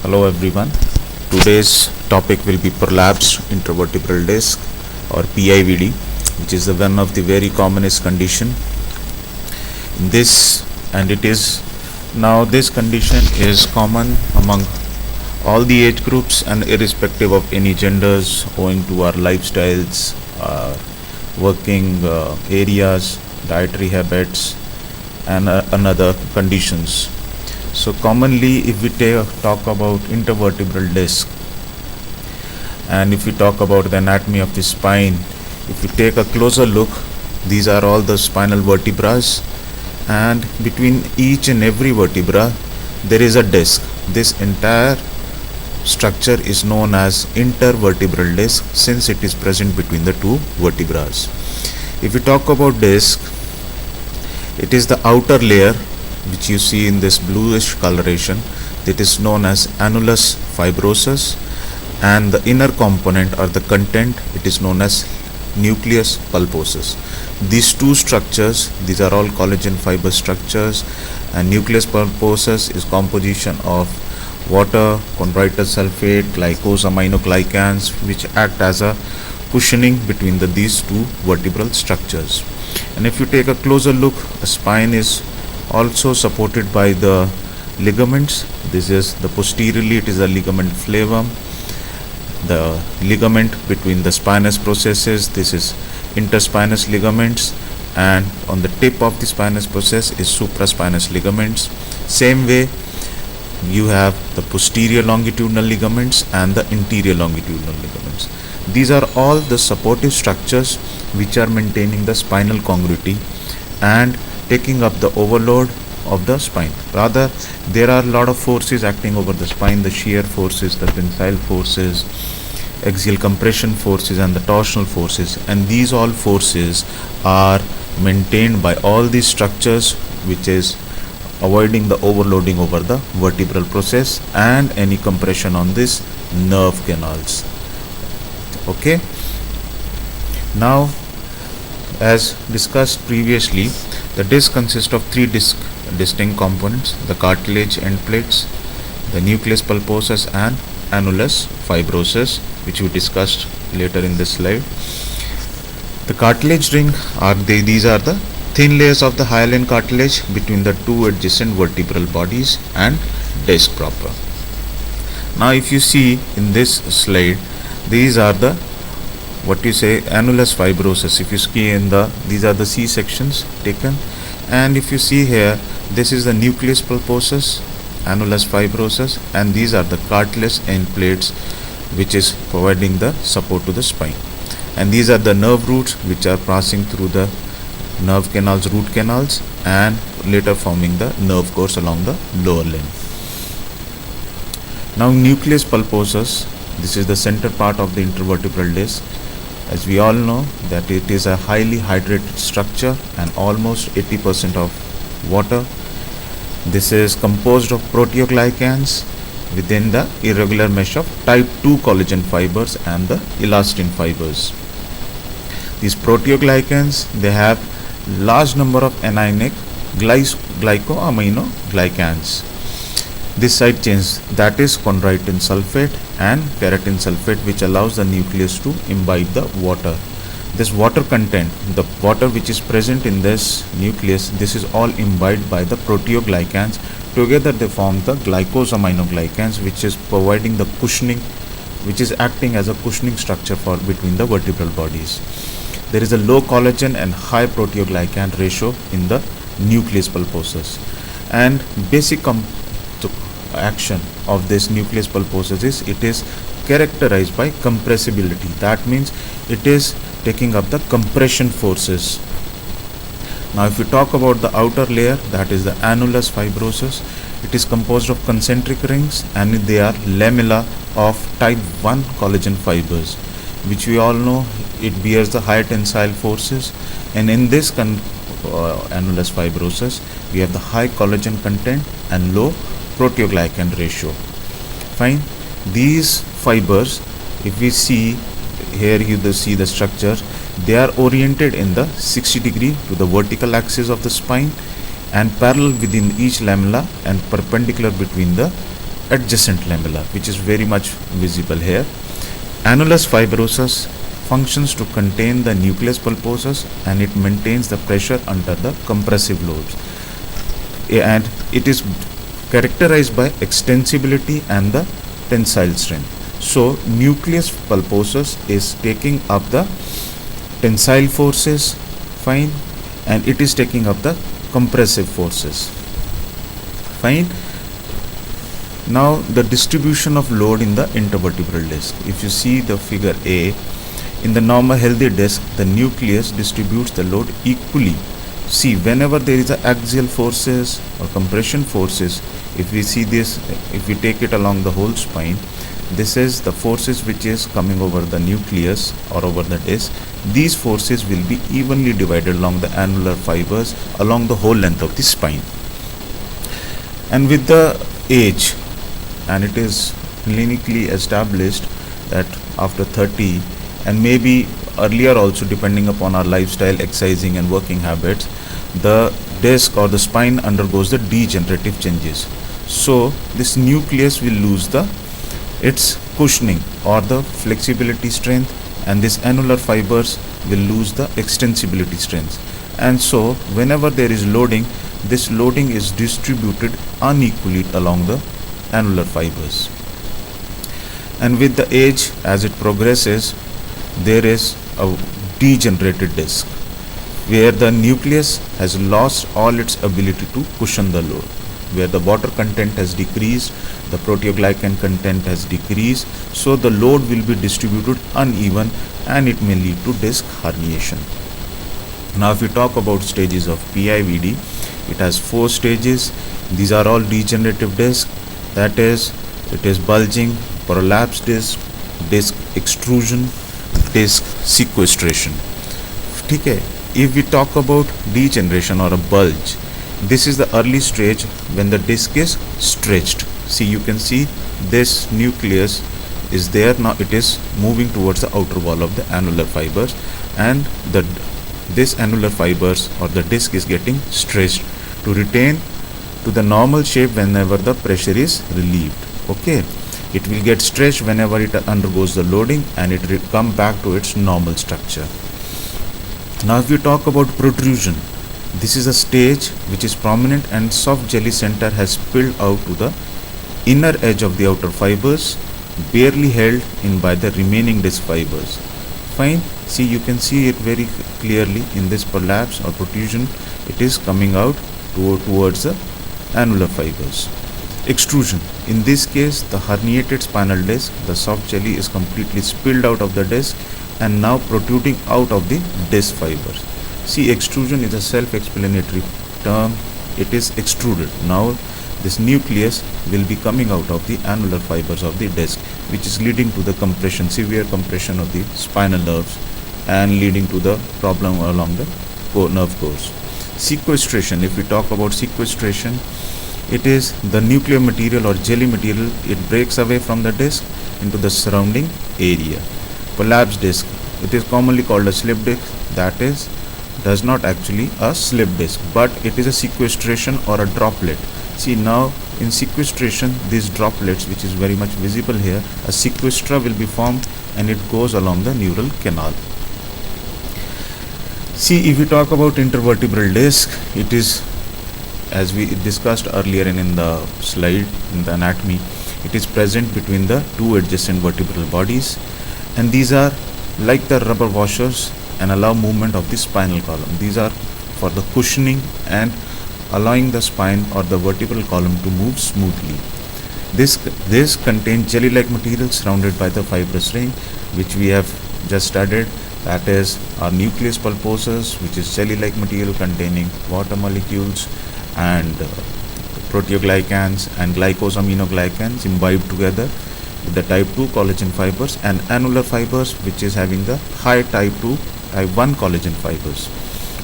Hello everyone. Today's topic will be prolapsed intervertebral disc or PIVD, which is one of the very commonest condition. This condition is common among all the age groups and irrespective of any genders, owing to our lifestyles, our working areas, dietary habits, and another conditions. So commonly, if we talk about intervertebral disc, and if we talk about the anatomy of the spine, if we take a closer look, these are all the spinal vertebrae, and between each and every vertebra there is a disc. This entire structure is known as intervertebral disc, since it is present between the two vertebrae. If we talk about disc, it is the outer layer which you see in this bluish coloration, that is known as annulus fibrosus, and the inner component or the content, it is known as nucleus pulposus. These two structures, these are all collagen fiber structures, and nucleus pulposus is composition of water, chondroitin sulfate, glucose aminoglycans, which act as a cushioning between these two vertebral structures. And if you take a closer look, a spine is also supported by the ligaments. This is the posteriorly, it is a ligament flavum, the ligament between the spinous processes, this is interspinous ligaments, and on the tip of the spinous process is supraspinous ligaments. Same way you have the posterior longitudinal ligaments and the interior longitudinal ligaments. These are all the supportive structures which are maintaining the spinal congruity and taking up the overload of the spine. Rather, there are a lot of forces acting over the spine: the shear forces, the tensile forces, axial compression forces, and the torsional forces. And these all forces are maintained by all these structures, which is avoiding the overloading over the vertebral process and any compression on this nerve canals. Okay. Now, as discussed previously, the disc consists of three distinct components: the cartilage end plates, the nucleus pulposus, and annulus fibrosus, which we discussed later in this slide. The cartilage ring these are the thin layers of the hyaline cartilage between the two adjacent vertebral bodies and disc proper. Now, if you see in this slide, these are the annulus fibrosus. If you see these are the C sections taken, and if you see here, this is the nucleus pulposus, annulus fibrosus, and these are the cartilage end plates, which is providing the support to the spine. And these are the nerve roots which are passing through the nerve canals, root canals, and later forming the nerve course along the lower limb. Now, nucleus pulposus, this is the center part of the intervertebral disc. As we all know that it is a highly hydrated structure and almost 80% of water. This is composed of proteoglycans within the irregular mesh of type 2 collagen fibers and the elastin fibers. These proteoglycans, they have large number of anionic glycoaminoglycans. This side chains, that is chondroitin sulfate and ferritin sulfate, which allows the nucleus to imbibe the water. This water content, the water which is present in this nucleus, this is all imbibed by the proteoglycans. Together they form the glycosaminoglycans, which is providing the cushioning, which is acting as a cushioning structure between the vertebral bodies. There is a low collagen and high proteoglycan ratio in the nucleus pulposus, and basic action of this nucleus pulposus is it is characterized by compressibility. That means it is taking up the compression forces. Now, if we talk about the outer layer, that is the annulus fibrosus, it is composed of concentric rings, and they are lamella of type 1 collagen fibers, which we all know it bears the high tensile forces. And in this annulus fibrosus, we have the high collagen content and low proteoglycan ratio. Fine. These fibers, if we see here, you see the structure, they are oriented in the 60 degree to the vertical axis of the spine and parallel within each lamella and perpendicular between the adjacent lamella, which is very much visible here. Annulus fibrosus functions to contain the nucleus pulposus, and it maintains the pressure under the compressive loads, and it is characterized by extensibility and the tensile strength. So nucleus pulposus is taking up the tensile forces, fine, and it is taking up the compressive forces, fine. Now the distribution of load in the intervertebral disc. If you see the figure A, in the normal healthy disc, the nucleus distributes the load equally. See, whenever there is a axial forces or compression forces, if we see this, if we take it along the whole spine, this is the forces which is coming over the nucleus or over the disc. These forces will be evenly divided along the annular fibers along the whole length of the spine. And with the age, and it is clinically established that after 30 and maybe earlier also, depending upon our lifestyle, exercising and working habits, the disc or the spine undergoes the degenerative changes. So this nucleus will lose its cushioning or the flexibility strength, and this annular fibers will lose the extensibility strength. And so whenever there is loading, this loading is distributed unequally along the annular fibers. And with the age, as it progresses, there is a degenerated disc where the nucleus has lost all its ability to cushion the load, where the water content has decreased, the proteoglycan content has decreased, so the load will be distributed uneven and it may lead to disc herniation. Now if we talk about stages of PIVD, it has 4 stages. These are all degenerative disc, that is, it is bulging, prolapse disc, disc extrusion, disc sequestration. Okay. If we talk about degeneration or a bulge, this is the early stage when the disc is stretched. See, you can see this nucleus is there. Now it is moving towards the outer wall of the annular fibers, and this annular fibers or the disc is getting stretched to retain to the normal shape whenever the pressure is relieved. Okay, it will get stretched whenever it undergoes the loading, and it will come back to its normal structure. Now if we talk about protrusion, this is a stage which is prominent and soft jelly center has spilled out to the inner edge of the outer fibers, barely held in by the remaining disc fibers. Fine. See, you can see it very clearly in this prolapse or protrusion. It is coming out towards the annular fibers. Extrusion. In this case, the herniated spinal disc, the soft jelly is completely spilled out of the disc and now protruding out of the disc fibers. See, extrusion is a self-explanatory term. It is extruded. Now this nucleus will be coming out of the annular fibers of the disc, which is leading to the compression, severe compression of the spinal nerves, and leading to the problem along the nerve course. Sequestration. If we talk about sequestration, it is the nuclear material or jelly material. It breaks away from the disc into the surrounding area. Prolapse disc. It is commonly called a slip disc. That is, does not actually a slip disc, but it is a sequestration or a droplet. See, now in sequestration, these droplets, which is very much visible here, a sequestra will be formed and it goes along the neural canal. See, if we talk about intervertebral disc, it is, as we discussed earlier in the slide in the anatomy, it is present between the two adjacent vertebral bodies, and these are like the rubber washers and allow movement of the spinal column. These are for the cushioning and allowing the spine or the vertebral column to move smoothly. This contains jelly-like material surrounded by the fibrous ring, which we have just studied. That is our nucleus pulposus, which is jelly-like material containing water molecules and proteoglycans and glycosaminoglycans imbibed together with the type 2 collagen fibers, and annular fibers, which is having the high type 2, type 1 collagen fibers.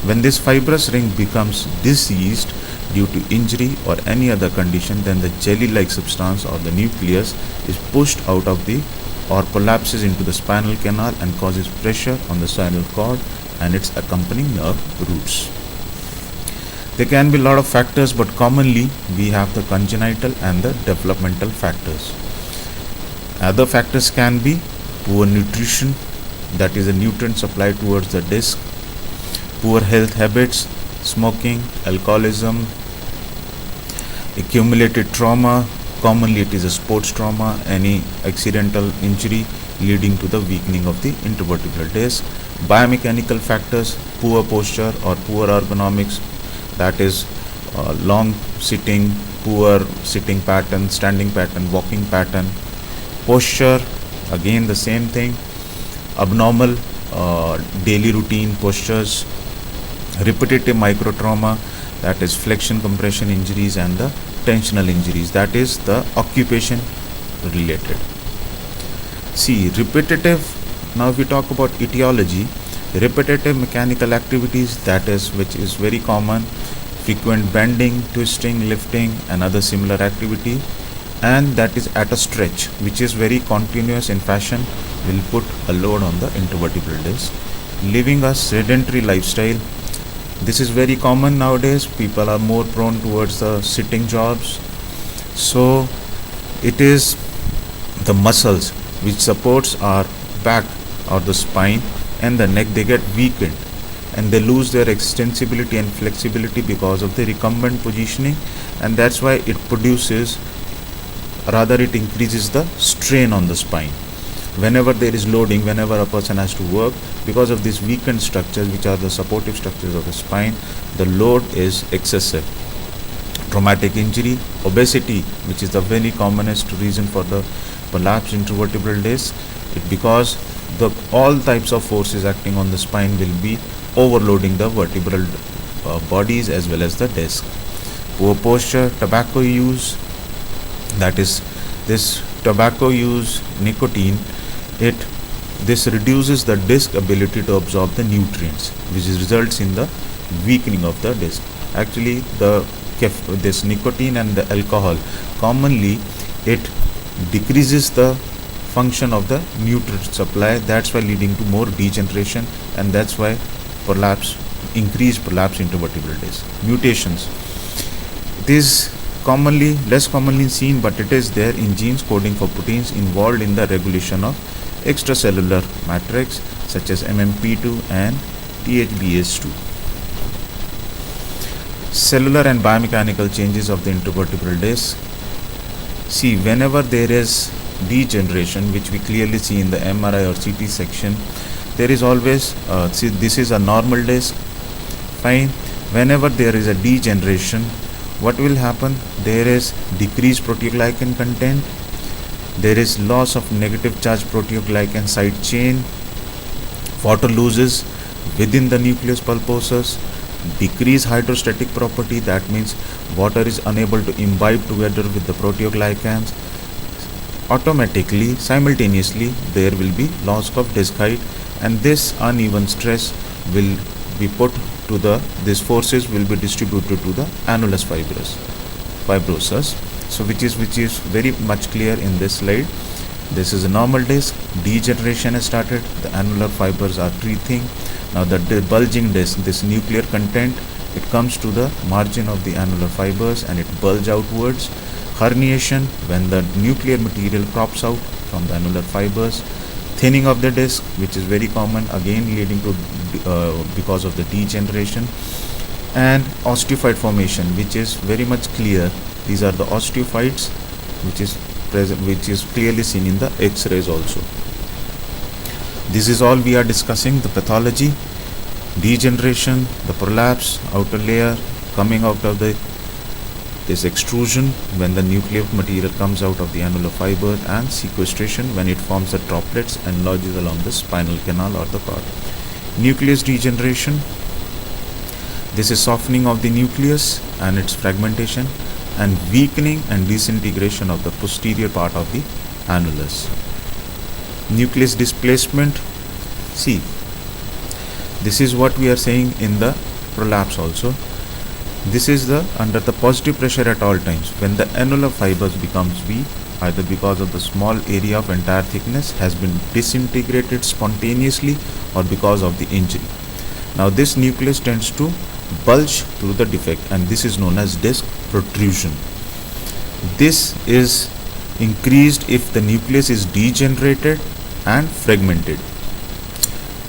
When this fibrous ring becomes diseased due to injury or any other condition, then the jelly-like substance or the nucleus is pushed out of the or collapses into the spinal canal and causes pressure on the spinal cord and its accompanying nerve roots. There can be a lot of factors, but commonly we have the congenital and the developmental factors. Other factors can be poor nutrition, that is the nutrient supply towards the disc, poor health habits, smoking, alcoholism, accumulated trauma, commonly it is a sports trauma, any accidental injury leading to the weakening of the intervertebral disc, biomechanical factors, poor posture or poor ergonomics, that is long sitting, poor sitting pattern, standing pattern, walking pattern, posture, again the same thing, abnormal daily routine postures, repetitive micro trauma, that is flexion compression injuries, and the tensional injuries, that is the occupation related. See, repetitive, now if we talk about etiology, repetitive mechanical activities, that is which is very common, frequent bending, twisting, lifting and other similar activity, and that is at a stretch which is very continuous in fashion, will put a load on the intervertebral disc. Living a sedentary lifestyle, this is very common nowadays. People are more prone towards the sitting jobs, so it is the muscles which supports our back or the spine and the neck, they get weakened and they lose their extensibility and flexibility because of the recumbent positioning, and that's why it produces, rather it increases the strain on the spine. Whenever there is loading, whenever a person has to work, because of these weakened structures which are the supportive structures of the spine, the load is excessive. Traumatic injury, obesity, which is the very commonest reason for the prolapse intervertebral disc, because all types of forces acting on the spine will be overloading the vertebral bodies as well as the disc. Poor posture, tobacco use, that is this tobacco use, nicotine, this reduces the disc ability to absorb the nutrients, which results in the weakening of the disc. Actually, this nicotine and the alcohol, commonly it decreases the function of the nutrient supply, that's why leading to more degeneration, and that's why increased prolapse intervertebral disc. Mutations, it is less commonly seen, but it is there in genes coding for proteins involved in the regulation of extracellular matrix such as MMP2 and THBase2. Cellular and biomechanical changes of the intervertebral disc. See, whenever there is degeneration, which we clearly see in the MRI or CT section, there is always, see, this is a normal disc, fine. Whenever there is a degeneration, what will happen? There is decreased proteoglycan content, there is loss of negative charge proteoglycan side chain, water loses within the nucleus pulposus, decreased hydrostatic property, that means water is unable to imbibe together with the proteoglycans. Automatically, simultaneously, there will be loss of disc height, and this uneven stress will be put to these forces will be distributed to the annulus fibrosus. So which is very much clear in this slide. This is a normal disc, degeneration has started, the annular fibers are teething. Now the bulging disc, this nuclear content, it comes to the margin of the annular fibers and it bulges outwards. Herniation, when the nuclear material crops out from the annular fibers. Thinning of the disc, which is very common, again leading to because of the degeneration. And osteophyte formation, which is very much clear. These are the osteophytes, which is clearly seen in the X-rays also. This is all we are discussing: the pathology, degeneration, the prolapse, outer layer coming out of this extrusion when the nuclear material comes out of the annular fiber, and sequestration when it forms the droplets and lodges along the spinal canal or the cord. Nucleus degeneration, this is softening of the nucleus and its fragmentation, and weakening and disintegration of the posterior part of the annulus. Nucleus displacement, see, this is what we are saying in the prolapse also. This is under the positive pressure at all times when the annular fibers becomes weak, either because of the small area of entire thickness has been disintegrated spontaneously or because of the injury. Now this nucleus tends to bulge through the defect, and this is known as disc protrusion. This is increased if the nucleus is degenerated and fragmented.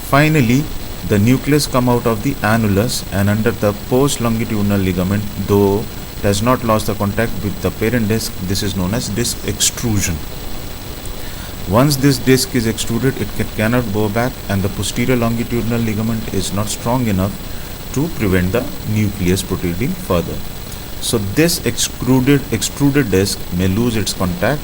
Finally, the nucleus come out of the annulus and under the post longitudinal ligament, though does not lose the contact with the parent disc. This is known as disc extrusion. Once this disc is extruded, it cannot go back, and the posterior longitudinal ligament is not strong enough to prevent the nucleus protruding further. So this extruded disc may lose its contact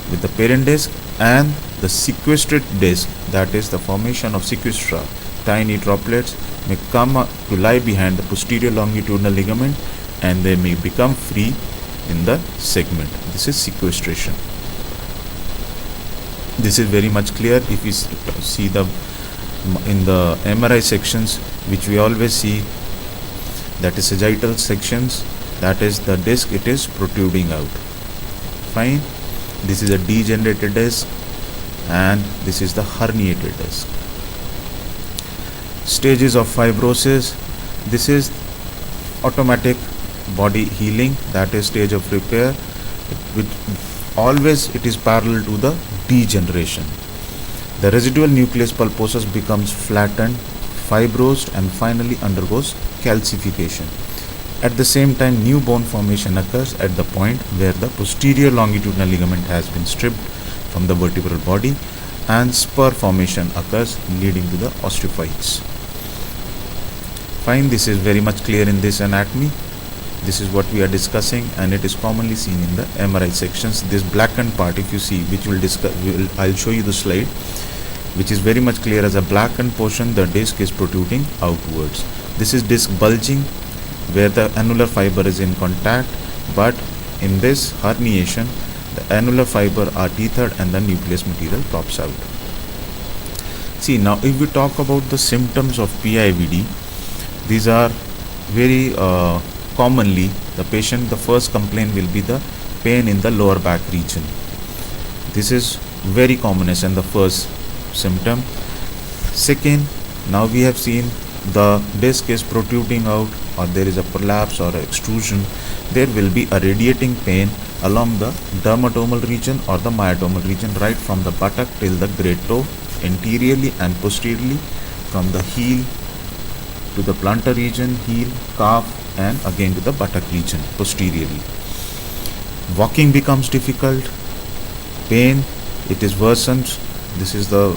with the parent disc, and the sequestered disc, that is the formation of sequestra, tiny droplets, may come to lie behind the posterior longitudinal ligament, and they may become free in the segment. This is sequestration. This is very much clear if we see in the MRI sections, which we always see, that is sagittal sections, that is the disc, it is protruding out. Fine. This is a degenerated disc, and this is the herniated disc. Stages of fibrosis. This is automatic body healing, that is stage of repair. Always it is parallel to the degeneration. The residual nucleus pulposus becomes flattened, fibrosed, and finally undergoes calcification. At the same time, new bone formation occurs at the point where the posterior longitudinal ligament has been stripped from the vertebral body, and spur formation occurs leading to the osteophytes. Fine, this is very much clear in this anatomy. This is what we are discussing, and it is commonly seen in the MRI sections. This blackened part, if you see, which we'll discuss, I'll show you the slide, which is very much clear as a blackened portion. The disc is protruding outwards. This is disc bulging, where the annular fiber is in contact, but in this herniation, the annular fiber are tethered and the nucleus material pops out. See, now if we talk about the symptoms of PIVD, these are very commonly, the first complaint will be the pain in the lower back region. This is very commonest and the first symptom. Second, now we have seen the disc is protruding out, or there is a prolapse or extrusion. There will be a radiating pain along the dermatomal region or the myotomal region, right from the buttock till the great toe, anteriorly and posteriorly, from the heel to the plantar region, heel, calf, and again to the buttock region posteriorly. Walking becomes difficult, pain, it is worsened. This is the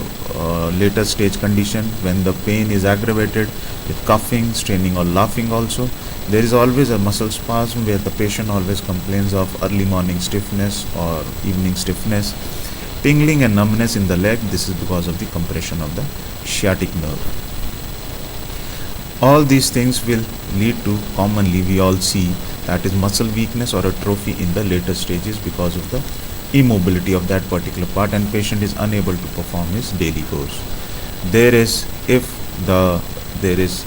later stage condition when the pain is aggravated with coughing, straining, or laughing also. There is always a muscle spasm where the patient always complains of early morning stiffness or evening stiffness. Tingling and numbness in the leg, this is because of the compression of the sciatic nerve. All these things will lead to, commonly we all see, that is muscle weakness or atrophy in the later stages because of the immobility of that particular part, and patient is unable to perform his daily chores. There is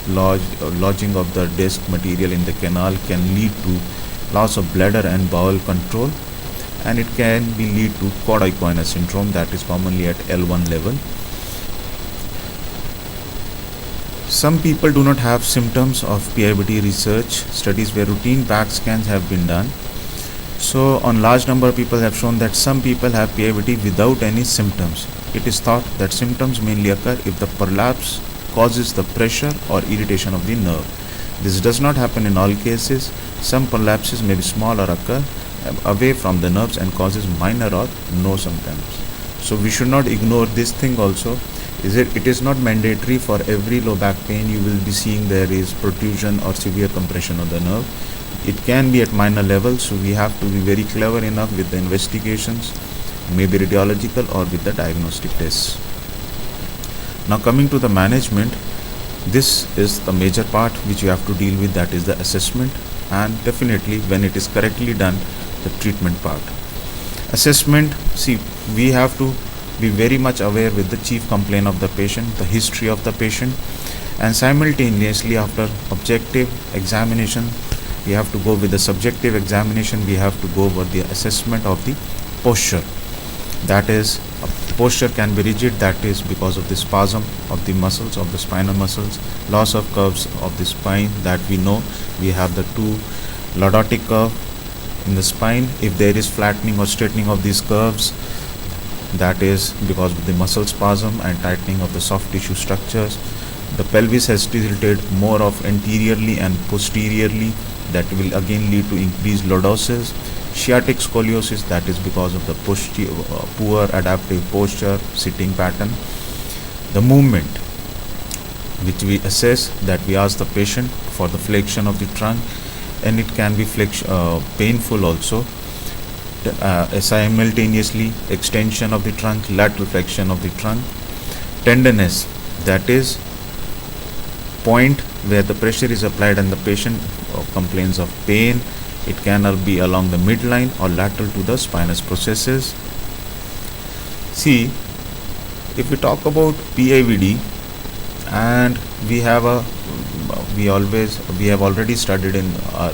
lodging of the disc material in the canal can lead to loss of bladder and bowel control, and it can be lead to cauda syndrome, that is commonly at L1 level. Some people do not have symptoms of PIVD. Research studies where routine back scans have been done. So on large number of people have shown that some people have PIVD without any symptoms. It is thought that symptoms mainly occur if the prolapse causes the pressure or irritation of the nerve. This does not happen in all cases. Some prolapses may be small or occur away from the nerves and causes minor or no symptoms. So we should not ignore this thing also. It is not mandatory for every low back pain you will be seeing there is protrusion or severe compression of the nerve. It can be at minor levels, so we have to be very clever enough with the investigations, maybe radiological or with the diagnostic tests. Now coming to the management, this is the major part which you have to deal with, that is the assessment, and definitely when it is correctly done, the treatment part. Assessment, see, we have to be very much aware with the chief complaint of the patient, the history of the patient, and simultaneously after objective examination we have to go with the subjective examination. We have to go over the assessment of the posture, that is Posture can be rigid, that is because of the spasm of the muscles, of the spinal muscles. Loss of curves of the spine, that we know we have the two lordotic curve in the spine. If there is flattening or straightening of these curves, that is because of the muscle spasm and tightening of the soft tissue structures. The pelvis has tilted more of anteriorly and posteriorly, that will again lead to increased lordosis. Sciatic scoliosis, that is because of the poor adaptive posture, sitting pattern. The movement, which we assess, that we ask the patient for the flexion of the trunk, and it can be painful also. Simultaneously extension of the trunk, lateral flexion of the trunk. Tenderness, that is point where the pressure is applied and the patient complains of pain. It can be along the midline or lateral to the spinous processes. See, if we talk about PIVD, and we have already studied in our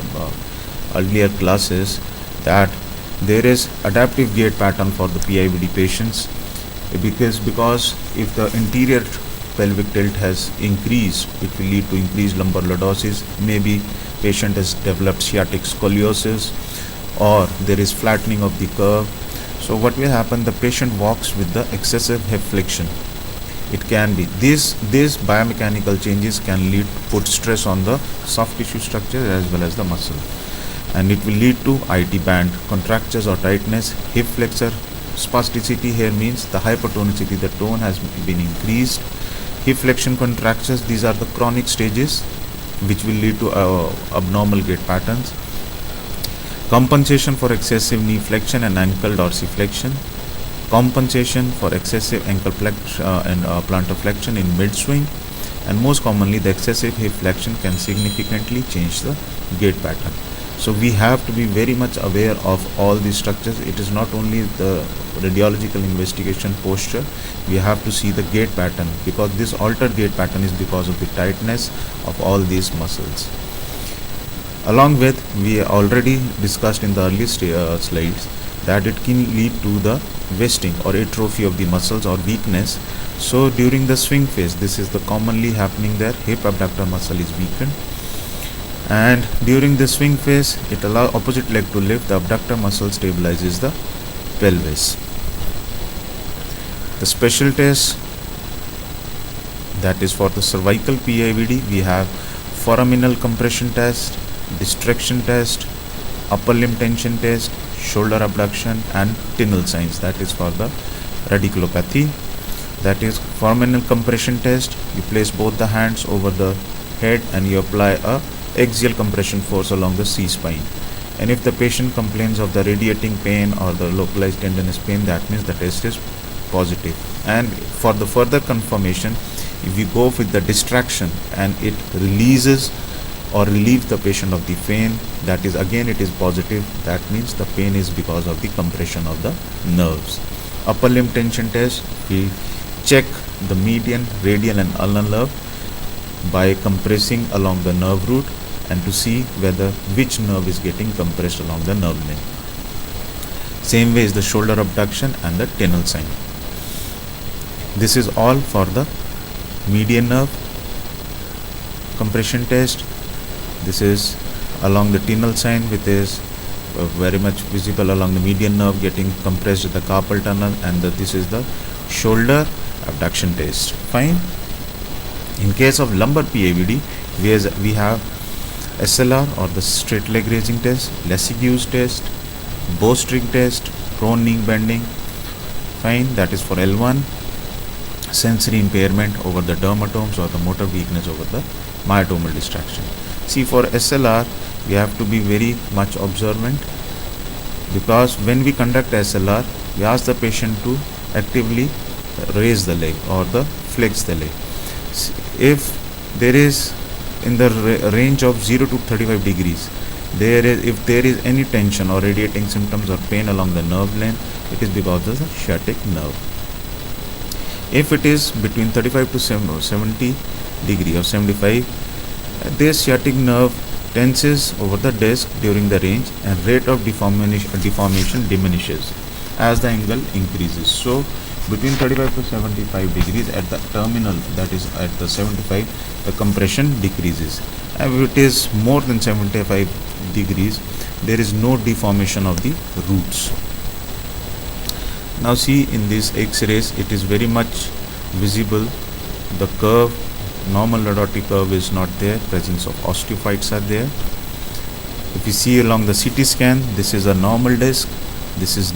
earlier classes that there is adaptive gait pattern for the PIVD patients, because if the interior pelvic tilt has increased, it will lead to increased lumbar lordosis. Maybe patient has developed sciatic scoliosis, or there is flattening of the curve. So what will happen, the patient walks with the excessive hip flexion. It can be these biomechanical changes can put stress on the soft tissue structure as well as the muscle, and it will lead to IT band contractures or tightness. Hip flexor spasticity here means the hypertonicity, the tone has been increased. Hip flexion contractures, these are the chronic stages which will lead to abnormal gait patterns. Compensation for excessive knee flexion and ankle dorsiflexion. Compensation for excessive ankle flexion and plantar flexion in mid swing, and most commonly the excessive hip flexion can significantly change the gait pattern. So we have to be very much aware of all these structures. It is not only the radiological investigation posture, we have to see the gait pattern, because this altered gait pattern is because of the tightness of all these muscles. Along with, we already discussed in the earlier slides that it can lead to the wasting or atrophy of the muscles or weakness. So during the swing phase, this is the commonly happening there, hip abductor muscle is weakened, and during the swing phase it allows opposite leg to lift, the abductor muscle stabilizes the pelvis. The special test, that is for the cervical PIVD, we have foraminal compression test, distraction test, upper limb tension test, shoulder abduction, and Tinel signs, that is for the radiculopathy. That is foraminal compression test, you place both the hands over the head and you apply a axial compression force along the C-spine, and if the patient complains of the radiating pain or the localized tenderness pain, that means the test is positive. And for the further confirmation, if we go with the distraction and it releases or relieves the patient of the pain, that is again it is positive, that means the pain is because of the compression of the nerves. Upper limb tension test, we check the median, radial and ulnar nerve by compressing along the nerve root and to see whether which nerve is getting compressed along the nerve length. Same way is the shoulder abduction and the Tinel sign. This is all for the median nerve compression test. This is along the Tinel sign, which is very much visible along the median nerve getting compressed at the carpal tunnel, and this is the shoulder abduction test. Fine. In case of lumbar PIVD, we have SLR or the straight leg raising test, Lessigue's test, bowstring test, prone knee bending. Fine, that is for L1. Sensory impairment over the dermatomes or the motor weakness over the myotomal distraction. See, for SLR, we have to be very much observant, because when we conduct SLR, we ask the patient to actively raise the leg or the flex the leg. If there is in the range of 0 to 35 degrees, if there is any tension or radiating symptoms or pain along the nerve length, it is because of the sciatic nerve. If it is between 35 to 70 degree or 75, this sciatic nerve tenses over the disc during the range, and rate of deformation diminishes as the angle increases. So between 35 to 75 degrees. At the terminal, that is at the 75, the compression decreases. And if it is more than 75 degrees, there is no deformation of the roots. Now see, in these x-rays it is very much visible. The curve, normal lordotic curve is not there, presence of osteophytes are there. If you see along the CT scan, this is a normal disc, this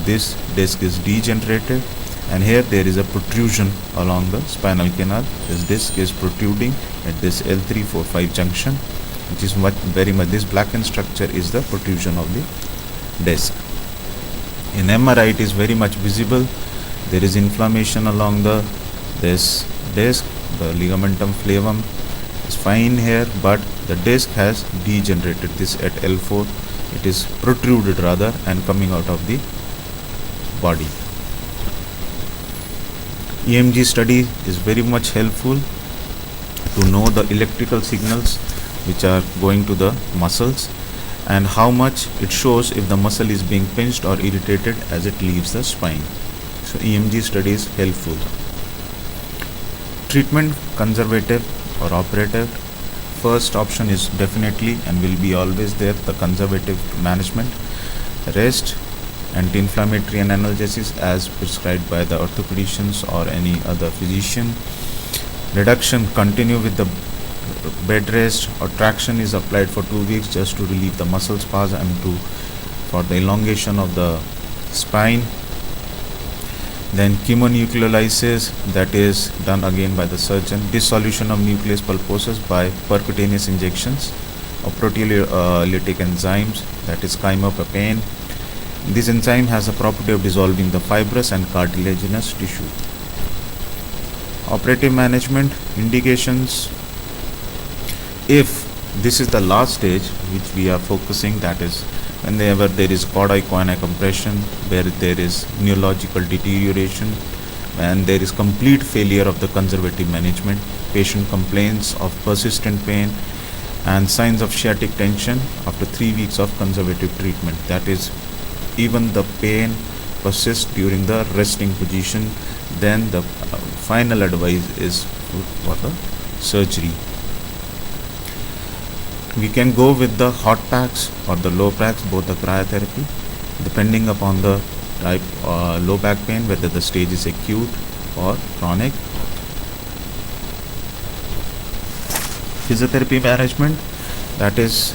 disc is degenerated, and here there is a protrusion along the spinal canal. This disc is protruding at this L3-4-5 junction, which is very much, this blackened structure is the protrusion of the disc. In MRI it is very much visible. There is inflammation along this disc. The ligamentum flavum is fine here, but the disc has degenerated. This at L4, it is protruded rather and coming out of the body. EMG study is very much helpful to know the electrical signals which are going to the muscles, and how much it shows if the muscle is being pinched or irritated as it leaves the spine. So EMG study is helpful. Treatment, conservative or operative. First option is definitely and will be always there, the conservative management. Rest, anti-inflammatory and analgesics as prescribed by the orthopedicians or any other physician. Reduction, continue with the bed rest, or traction is applied for 2 weeks just to relieve the muscle spasm and for the elongation of the spine. Then chemonucleolysis, that is done again by the surgeon. Dissolution of nucleus pulposus by percutaneous injections of proteolytic enzymes, that is chymopapain. This enzyme has a property of dissolving the fibrous and cartilaginous tissue. Operative management indications. If this is the last stage which we are focusing, that is whenever there is chordoid-choana compression, where there is neurological deterioration and there is complete failure of the conservative management, patient complains of persistent pain and signs of sciatic tension after 3 weeks of conservative treatment. That is, even the pain persists during the resting position, then the final advice is for the surgery. We can go with the hot packs or the low packs, both the cryotherapy, depending upon the type low back pain, whether the stage is acute or chronic. Physiotherapy management, that is,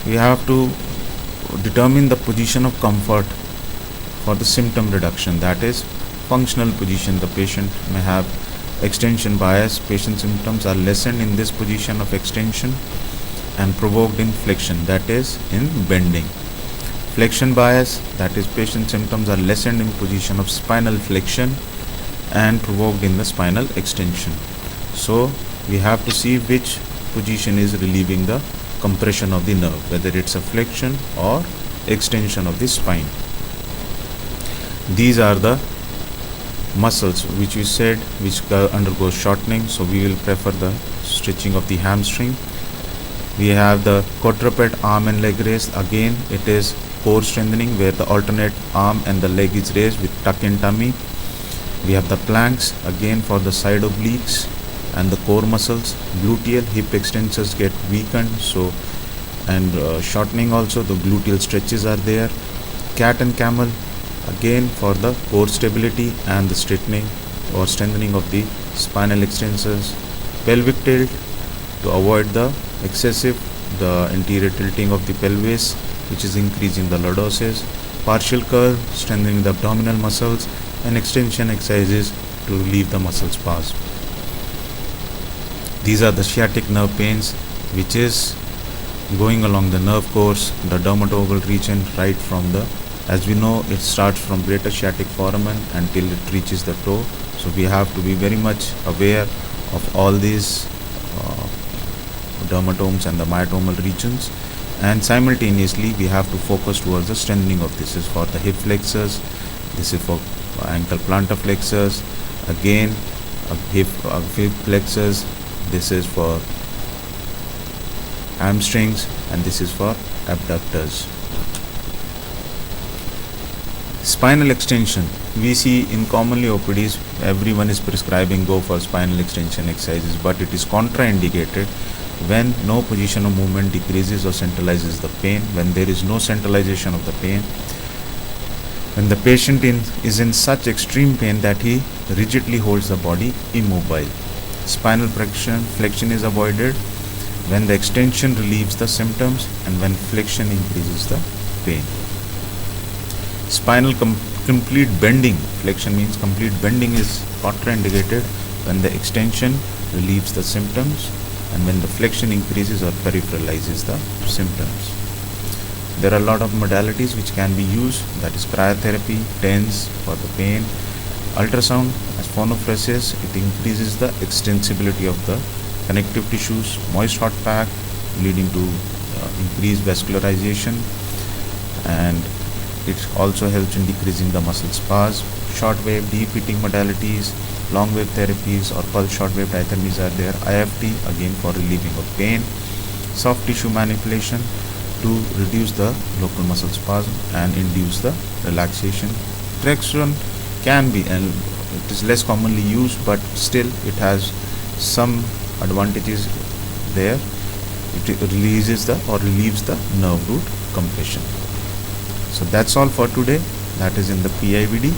we have to determine the position of comfort for the symptom reduction, that is functional position. The patient may have extension bias. Patient symptoms are lessened in this position of extension and provoked in flexion, that is in bending. Flexion bias, that is patient symptoms are lessened in position of spinal flexion and provoked in the spinal extension. So we have to see which position is relieving the compression of the nerve, whether it's a flexion or extension of the spine. These are the muscles which we said which undergo shortening, so we will prefer the stretching of the hamstring. We have the quadruped arm and leg raise. Again, it is core strengthening where the alternate arm and the leg is raised with tuck in tummy. We have the planks, again for the side obliques and the core muscles. Gluteal, hip extensors get weakened, so and shortening also, the gluteal stretches are there. Cat and camel, again for the core stability and the straightening or strengthening of the spinal extensors. Pelvic tilt, to avoid the excessive anterior tilting of the pelvis, which is increasing the lordosis. Partial curl, strengthening the abdominal muscles, and extension exercises to relieve the muscle spasm. These are the sciatic nerve pains, which is going along the nerve course, the dermatoval region, right from the, as we know, it starts from greater sciatic foramen until it reaches the toe. So we have to be very much aware of all these dermatomes and the myotomal regions, and simultaneously we have to focus towards the strengthening of this. Is for the hip flexors, this is for ankle plantar flexors, again hip flexors, this is for hamstrings, and this is for abductors. Spinal extension, We see in commonly OPDs, everyone is prescribing go for spinal extension exercises, but it is contraindicated when no position of movement decreases or centralizes the pain, when there is no centralization of the pain, when the patient is in such extreme pain that he rigidly holds the body immobile. Spinal flexion is avoided when the extension relieves the symptoms and when flexion increases the pain. Spinal complete bending, flexion means complete bending, is contraindicated when the extension relieves the symptoms and when the flexion increases or peripheralizes the symptoms. There are a lot of modalities which can be used, that is cryotherapy, TENS for the pain, ultrasound as phonophoresis, it increases the extensibility of the connective tissues, moist hot pack leading to increased vascularization, and it also helps in decreasing the muscle spasm. Shortwave, deep heating modalities, long wave therapies or pulse shortwave diathermies are there. IFT again for relieving of pain. Soft tissue manipulation to reduce the local muscle spasm and induce the relaxation. Trexon can be, and it is less commonly used, but still it has some advantages there. It releases the or relieves the nerve root compression. So that's all for today. That is in the PIVD.